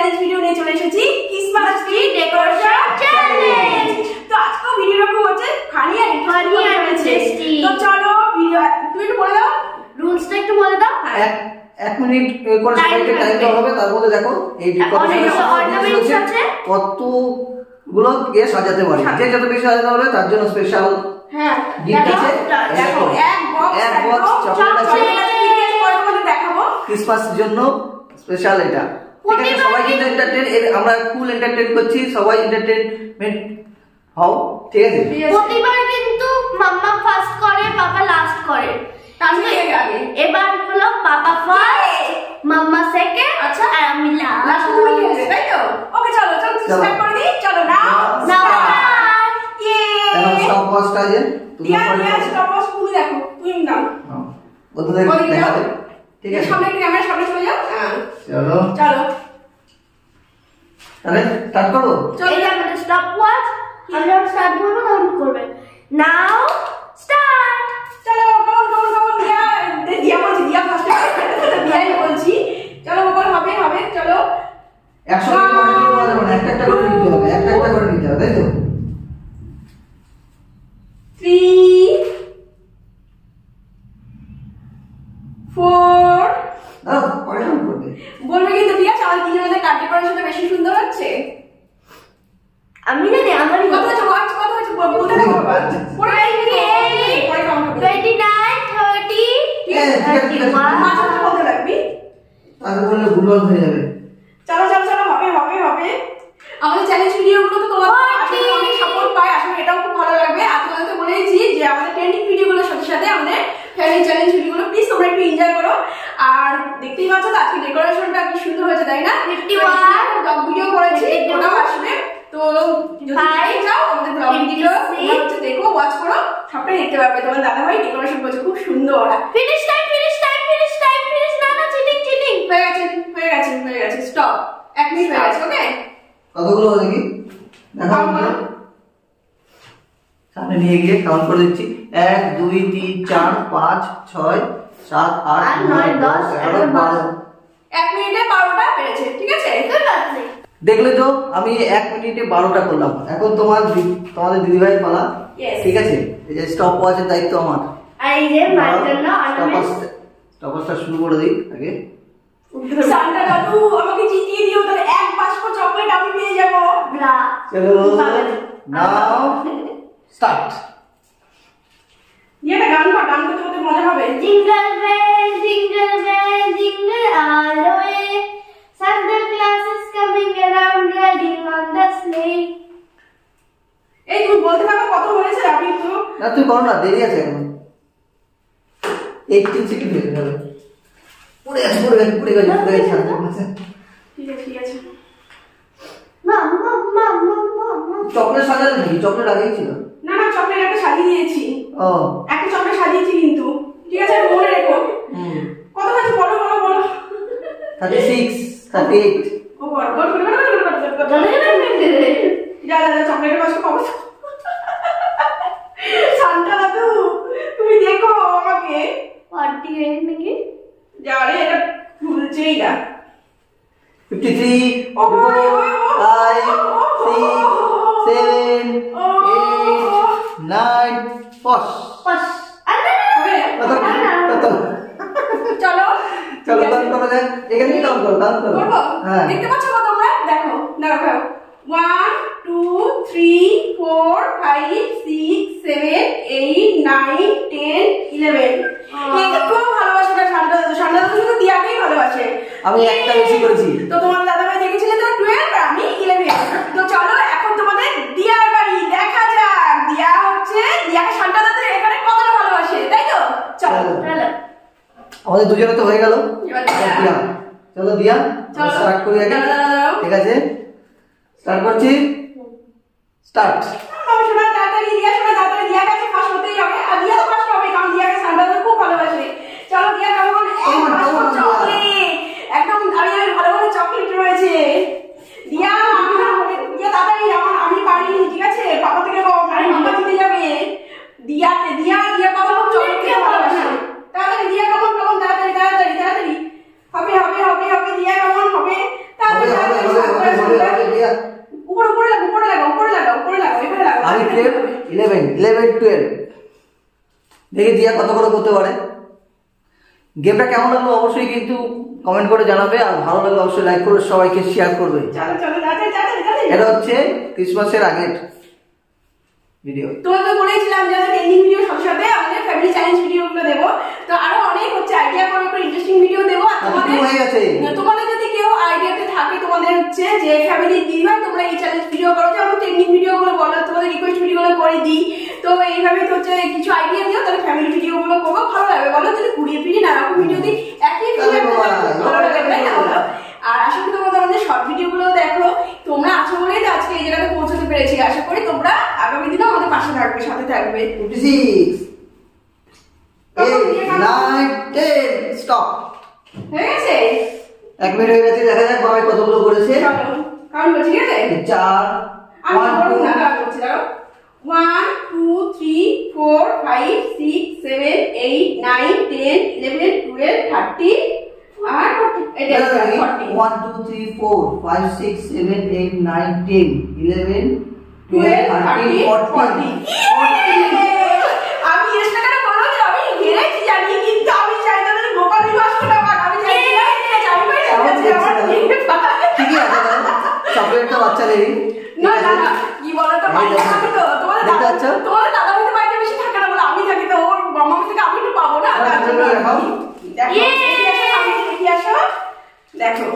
Challenge video নিয়ে চলে এসেছি ক্রিসমাস ট্রি ডেকোরেশন চ্যালেঞ্জ। তো আজকে ভিডিওটা খুব হচ্ছে ফানি আর ইন্টারেস্টিং। তো চলো ভিডিও তুমি একটু বলে দাও, রুলসটা একটু বলে দাও। এক মিনিট করে সবাইকে টাইম দেওয়া হবে। তার মধ্যে দেখো এই অর্নামেন্টস আছে কতগুলো দিয়ে সাজাতে পারি, যে যত বেশি সাজাতে পারবে তার জন্য স্পেশাল গিফট আছে। দেখো এক বক্স চকলেট আছে, দেখাবো ক্রিসমাসের জন্য স্পেশাল এটা। ঠিক আছে, সবাই কিন্তু এন্টারটেইন, আমরা ফুল এন্টারটেইন করছি, সবাই এন্টারটেইনমেন্ট হও। ঠিক আছে, প্রতিবার কিন্তু মাম্মা ফার্স্ট করে, পাপা লাস্ট করে। এবার হলো পাপা ফার্স্ট, মাম্মা সেকেন্ড, আচ্ছা আর আমি লাস্ট। তুমি কি হবে, তাই তো? ওকে চলো স্টার্ট করে দিই। চলো নাও ইয়ে এখন স্টপ ওয়াচটা আছে, তুমি স্টপ ওয়াচ তুমি দেখো, তুমি নাও বন্ধুদের দেখাবে। ঠিক আছে, সামনে ক্যামেরা সামনে চলে যাও। চলো চলো তাহলে স্টার্ট করো। এই যে আমাদের স্টপ ওয়াচ, আমরা যখন স্টার্ট করব তখন করবে। নাও স্টার্ট। চলো কমন দিয়া বলছি, দিয়া ফার্স্ট দিয়াই বলছি। চলো কমন হবে চলো। 100 একটা করে নিতে হবে, একটা করে নিতে হবে, তাই তো? 3 4 পরে নাম করবে, বলবে কিন্তু দিয়া আমাদের তিনজনের কাট ডেকোরেশনটা বেশি সুন্দর হচ্ছে। আমি জানি আমার কত হচ্ছে ওয়াচ, কত হচ্ছে বলতে থাকো বাবা। 29 30 31 মাঝে বলতে লাগবি, তাহলে বললে ভুলভাল হয়ে যাবে। চলো হবে। আমাদের চ্যালেঞ্জ ভিডিওগুলো তো তোমাদের আসলে অনেক সাপোর্ট পায়, আসলে এটাও খুব ভালো লাগবে। আর তোমাদের তো বলেইছি যে আমাদের ট্রেন্ডিং ভিডিওগুলোর সাথে সাথে আমাদের ফ্যামিলি চ্যালেঞ্জ ভিডিওগুলো প্লিজ তোমরা একটু এনজয় করো। আর দেখতেই পাচ্ছ তো আজকে ডেকোরেশনটা কি সুন্দর হয়েছে, তাই না? 51 ব্লগ ভিডিও করেছি, ওটাও আসবে। তো যদি দেখতে চাও আমাদের ব্লগ ভিডিও হচ্ছে দেখো, ওয়াচ করো, সবটাই দেখতে পারবে। তোমার দাদা ভাই ডেকোরেশন করছে খুব সুন্দর। ফিনিশ টাইম না চিটিং হয়ে গেছে স্টপ। 1 মিনিট হয়ে গেছে। ওকে কতগুলো দেখি দেখাও, সামনে নিয়ে গিয়ে কাউন্ট করে দিচ্ছি। 1 2 3 4 5 6 7 8 9 10 11 12। 1 মিনিটে 12টা পেরেছে। ঠিক আছে, দেখলে তো আমি 1 মিনিটে 12টা করলাম। এখন তোমাদের দিদিভাই পালা। ঠিক আছে, এই যে স্টপ ওয়াচের দায়িত্ব আমার। আর এই যে মাইকেল না স্টপ ওয়াচটা শুরু করে দিই আগে। সান্টা দাদু আমাকে জিতিয়ে দিও, তাহলে 1 বাক্স চকলেট আমি পেয়ে যাব। চলো নাও স্টার্ট। এটা গান করতে মজা হবে। Jingle bell jingle all the way, Santa Claus is coming around riding on the sleigh. এই তুমি বলতে পারো কত হয়েছে? আমি তো না, তুই করো না, দেরি আছে এখন। 18 সেকেন্ড হয়ে যাবে। পড়ে গেছে। ঠিক আছে মাম্মা চকলেট সাজালে নাকি? চকলেট আগেই ছিল। না চকলেট একটা সাজিয়ে দিয়েছি। একটা চকলেট সাজিয়েছি কিন্তু। ঠিক আছে, মনে রেখো। কত হয়েছে বলো 36 38। ও বড় যা চকলেটের পাশে কম। সান্টা দাদু তুমি দেখো আমাকে। 48 নাকি? যা রে, এটা ভুলছেই না। 53 54 5 6 7 8 9 10। চলো দান করো, এখানে কাউন্ট করো, দান করো। হ্যাঁ, দেখতে পাচ্ছ কত তোমরা? দেখো 1 2 3 4 5 6 7 8 9 10 11। একটু ভালোবাসে সান্টা দাদু শুধু দিয়াকেই ভালোবাসে। আমি একটা বেশি করেছি। তো তোমার দাদা ভাই দেখেছিলে তো 12 আর আমি 11। তো চলো এখন তোমাদের দিয়ার বাড়ি দেখা যাক। দিয়াকে সান্টা দাদু এখানে কতটা ভালোবাসে, তাই তো? চলো আমাদের দুজনে তো হয়ে গেল। চলো দিয়া স্টার্ট করি আগে। ঠিক আছে, স্টার্ট করছি। স্টার্ট। তাড়াতাড়ি দিয়া কাছে ফার্স্ট হতেই হবে। আর দিয়া তো ফার্স্ট হবে, কারণ দিয়াকে সান্টা দাদু খুব ভালোবাসে। চলো দিয়া কেমন চকলেট, একদম দাঁড়িয়ে ভালো চকলেট রয়েছে। দিয়া তাড়াতাড়ি, আমি পারিনি। ঠিক আছে, পাপা থেকে মাম্মা জিতে যাবে। দিয়া কখন চকলেট খেতে ভালোবাসে। তাড়াতাড়ি দিয়া কখন তাড়াতাড়ি হবে দিয়া কেমন হবে। তাড়াতাড়ি দেখি দিয়া কত করে করতে পারে। গেমটা কেমন লাগলো অবশ্যই কিন্তু কমেন্ট করে জানাবে, আর ভালো লাগলে অবশ্যই লাইক করে সবাইকে শেয়ার করবে। এটা হচ্ছে ক্রিসমাসের আগের ভিডিও। তোমাকে বলেছিলাম যে ট্রেন্ডিং ভিডিও সাথে সাথে আমাদের ফ্যামিলি চ্যালেঞ্জ ভিডিওগুলো দেবো, তো আরো অনেক হচ্ছে আইডিয়া করে ইন্টারেস্টিং ভিডিও দেবো। আর তোমাদের যদি কেউ আইডিয়াতে থাকে তোমাদের হচ্ছে যে ফ্যামিলি দিদিভাই তোমরা এই চ্যালেঞ্জ ভিডিও করো, যে আমরা ট্রেন্ডিং ভিডিওগুলো বলো, তোমাদের রিকোয়েস্ট ভিডিওগুলো করে দিই, তো এইভাবে তো হচ্ছে কিছু আইডিয়া দিও, তাহলে ফ্যামিলি ভিডিওগুলো করবো, ভালো লাগবে। বলো যদি ঘুরিয়ে ফিরিয়ে নানারকম ভিডিও দিই, একই ভালো লাগবে, তাই না বলো? আর আশা করি তোমরা আমাদের শর্ট ভিডিও গুলো দেখো, তোমরা আছো বলেই তো আজকে এই জায়গাতে পৌঁছতে পেরেছি। আশা করি তোমরা আগামী দিনে আমাদের পাশে থাকবে, সাথে থাকবে। 26 8 9 10 স্টপ হয়ে গেছে, 1 মিনিট হয়ে গেছে। দেখা যাক বাবা কতগুলো করেছে। কাউন্ট করছি, ঠিক আছে? 4 আমি 1 বলবো 2 না, কাউন্ট করছি, দাঁড়াও। 1 2 3 4 5 6 7 8 9 10 11 12 13 আর 1 2 3 4 5 6 7 8 9 10 11 12 13 14 আমি এসে কেন বলবো যে আমি হেরেছি জানি, কিন্তু আমি চাই না যে গোপাল বিবাসটা পাক, আমি চাই না আমি পাই ঠিকই আছে। চকলেটটা বাচ্চা নেই না না না, কি বলো তো বাড়িতে থাকি তো তোমাদের দাদা হয়তো বাড়িতে বেশি থাকে না বলে আমি থাকি, তো ওর মামা থেকে আমি একটু পাবো না, তার জন্য দেখো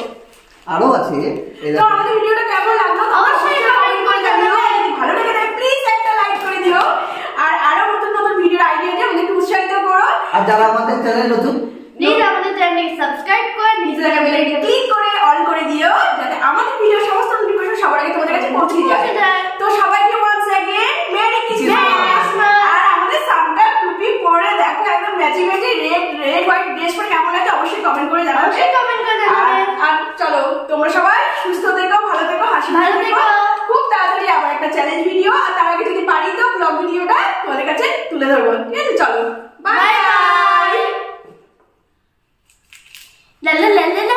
আরো আছে। তো আমাদের ভিডিওটা কেমন লাগলো অবশ্যই কমেন্ট করে জানিও, যদি ভালো লাগে তাহলে প্লিজ একটা লাইক করে দিও, আর আরো নতুন নতুন ভিডিও আইডিয়া দিয়ে আমাদেরকে উৎসাহিত করো। আর যারা আমাদের চ্যানেল নতুন, প্লিজ আমাদের চ্যানেলকে সাবস্ক্রাইব করে নিচে থাকা বেল আইকনটি ক্লিক করে অল করে দিও, যাতে আমাদের ভিডিও সমস্ত নোটিফিকেশন সবার আগে তোমাদের কাছে পৌঁছে যায়। তো সবাইকে ওয়ান্স অ্যাগেন মেরি ক্রিসমাস। আর আমাদের সামটা টুপি পরে দেখো একদম matching matching red white dress পরে কেমন লাগে অবশ্যই কমেন্ট করে জানাবে। আর চলো তোমরা সবাই সুস্থ থেকো, ভালো থেকো, হাসি ভালো থেকো। খুব তাড়াতাড়ি আবার একটা চ্যালেঞ্জ ভিডিও, আর তার আগে যদি পারি তো ব্লগ ভিডিওটা তোমাদের কাছে তুলে ধরবো, ঠিক আছে? চলো bye bye. La la la la